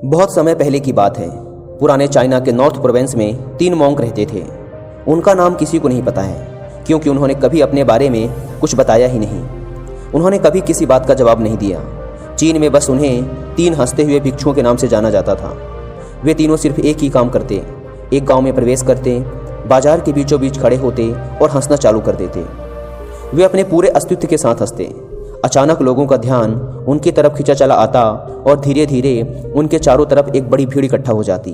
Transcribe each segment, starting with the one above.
बहुत समय पहले की बात है। पुराने चाइना के नॉर्थ प्रोविंस में 3 मॉन्क रहते थे। उनका नाम किसी को नहीं पता है, क्योंकि उन्होंने कभी अपने बारे में कुछ बताया ही नहीं। उन्होंने कभी किसी बात का जवाब नहीं दिया। चीन में बस उन्हें 3 हंसते हुए भिक्षुओं के नाम से जाना जाता था। वे तीनों सिर्फ एक ही काम करते, एक गांव में प्रवेश करते, बाजार के बीचों बीच खड़े होते और हंसना चालू कर देते। वे अपने पूरे अस्तित्व के साथ हंसते। अचानक लोगों का ध्यान उनकी तरफ खींचा चला आता और धीरे धीरे उनके चारों तरफ एक बड़ी भीड़ इकट्ठा हो जाती।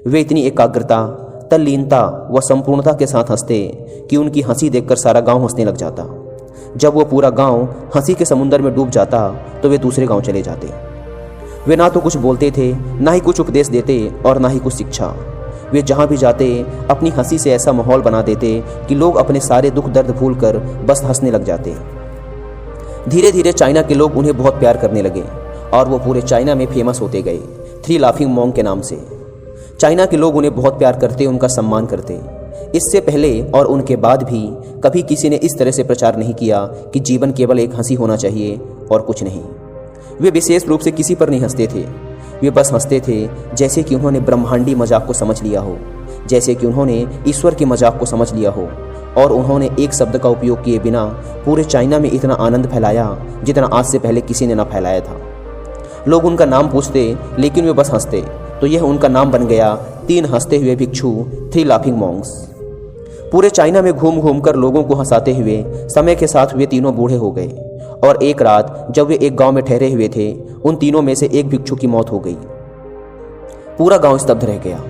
वे इतनी एकाग्रता, तल्लीनता व संपूर्णता के साथ हंसते कि उनकी हंसी देखकर सारा गांव हंसने लग जाता। जब वो पूरा गांव हंसी के समुद्र में डूब जाता तो वे दूसरे गांव चले जाते। वे ना तो कुछ बोलते थे, ना ही कुछ उपदेश देते और ना ही कुछ शिक्षा। वे जहां भी जाते अपनी हंसी से ऐसा माहौल बना देते कि लोग अपने सारे दुख दर्द भूलकर बस हंसने लग जाते। धीरे धीरे चाइना के लोग उन्हें बहुत प्यार करने लगे और वो पूरे चाइना में फेमस होते गए 3 लाफिंग मॉन्क के नाम से। चाइना के लोग उन्हें बहुत प्यार करते, उनका सम्मान करते। इससे पहले और उनके बाद भी कभी किसी ने इस तरह से प्रचार नहीं किया कि जीवन केवल एक हंसी होना चाहिए और कुछ नहीं। वे विशेष रूप से किसी पर नहीं हंसते थे। वे बस हंसते थे जैसे कि उन्होंने ब्रह्मांडी मजाक को समझ लिया हो, जैसे कि उन्होंने ईश्वर के मजाक को समझ लिया हो, और उन्होंने एक शब्द का उपयोग किए बिना पूरे चाइना में इतना आनंद फैलाया जितना आज से पहले किसी ने ना फैलाया था। लोग उनका नाम पूछते लेकिन वे बस हंसते, तो यह उनका नाम बन गया 3 हंसते हुए भिक्षु, 3 लाफिंग मॉन्क्स। पूरे चाइना में घूम घूम कर लोगों को हंसाते हुए समय के साथ वे तीनों बूढ़े हो गए और एक रात जब वे एक गांव में ठहरे हुए थे, उन तीनों में से एक भिक्षु की मौत हो गई। पूरा गांव स्तब्ध रह गया।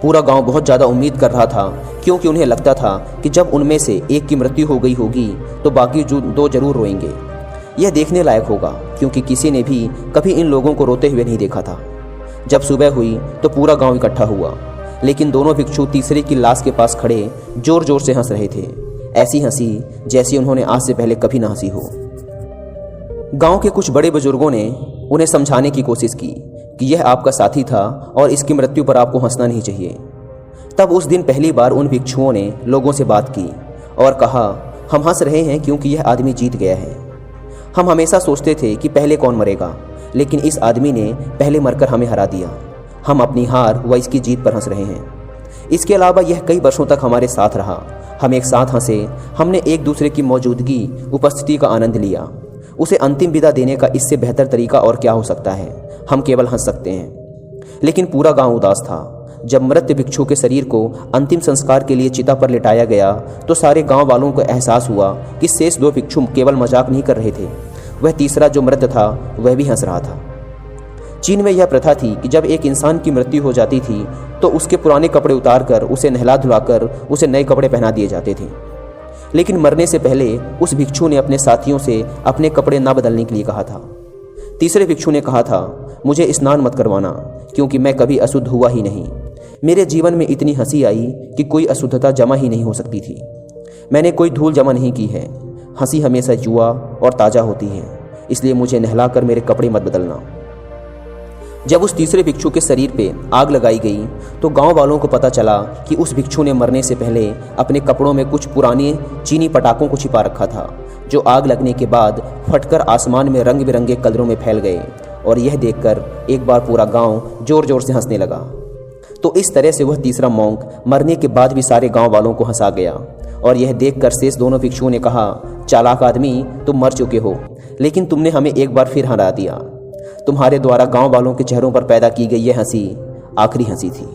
पूरा गांव बहुत ज़्यादा उम्मीद कर रहा था, क्योंकि उन्हें लगता था कि जब उनमें से एक की मृत्यु हो गई होगी तो बाकी 2 जरूर रोएंगे। यह देखने लायक होगा, क्योंकि किसी ने भी कभी इन लोगों को रोते हुए नहीं देखा था। जब सुबह हुई तो पूरा गांव इकट्ठा हुआ, लेकिन दोनों भिक्षु तीसरे की लाश के पास खड़े जोर जोर से हंस रहे थे। ऐसी हंसी जैसी उन्होंने आज से पहले कभी ना हंसी हो। गांव के कुछ बड़े बुजुर्गों ने उन्हें समझाने की कोशिश की कि यह आपका साथी था और इसकी मृत्यु पर आपको हंसना नहीं चाहिए। तब उस दिन पहली बार उन भिक्षुओं ने लोगों से बात की और कहा, हम हंस रहे हैं क्योंकि यह आदमी जीत गया है। हम हमेशा सोचते थे कि पहले कौन मरेगा, लेकिन इस आदमी ने पहले मरकर हमें हरा दिया। हम अपनी हार व इसकी जीत पर हंस रहे हैं। इसके अलावा यह कई वर्षों तक हमारे साथ रहा। हम एक साथ हंसे, हमने एक दूसरे की मौजूदगी, उपस्थिति का आनंद लिया। उसे अंतिम विदा देने का इससे बेहतर तरीका और क्या हो सकता है। हम केवल हंस सकते हैं। लेकिन पूरा गांव उदास था। जब मृत भिक्षु के शरीर को अंतिम संस्कार के लिए चिता पर लिटाया गया तो सारे गांव वालों को एहसास हुआ कि शेष 2 भिक्षु केवल मजाक नहीं कर रहे थे, वह तीसरा जो मृत था वह भी हंस रहा था। चीन में यह प्रथा थी कि जब एक इंसान की मृत्यु हो जाती थी तो उसके पुराने कपड़े उतारकर उसे नहला धुलाकर उसे नए कपड़े पहना दिए जाते थे। लेकिन मरने से पहले उस भिक्षु ने अपने साथियों से अपने कपड़े ना बदलने के लिए कहा था। तीसरे भिक्षु ने कहा था, मुझे स्नान मत करवाना, क्योंकि मैं कभी अशुद्ध हुआ ही नहीं। मेरे जीवन में इतनी हंसी आई कि कोई अशुद्धता जमा ही नहीं हो सकती थी। मैंने कोई धूल जमा नहीं की है। हंसी हमेशा युवा और ताज़ा होती है, इसलिए मुझे नहलाकर मेरे कपड़े मत बदलना। जब उस तीसरे भिक्षु के शरीर पे आग लगाई गई तो गांव वालों को पता चला कि उस भिक्षु ने मरने से पहले अपने कपड़ों में कुछ पुराने चीनी पटाखों को छिपा रखा था, जो आग लगने के बाद फटकर आसमान में रंग बिरंगे कलरों में फैल गए। और यह देखकर एक बार पूरा गांव जोर जोर से हंसने लगा। तो इस तरह से वह तीसरा मॉन्क मरने के बाद भी सारे गांव वालों को हंसा गया। और यह देखकर शेष दोनों भिक्षुओं ने कहा, चालाक आदमी, तुम मर चुके हो, लेकिन तुमने हमें एक बार फिर हरा दिया। तुम्हारे द्वारा गांव वालों के चेहरों पर पैदा की गई यह हंसी आखिरी हंसी थी।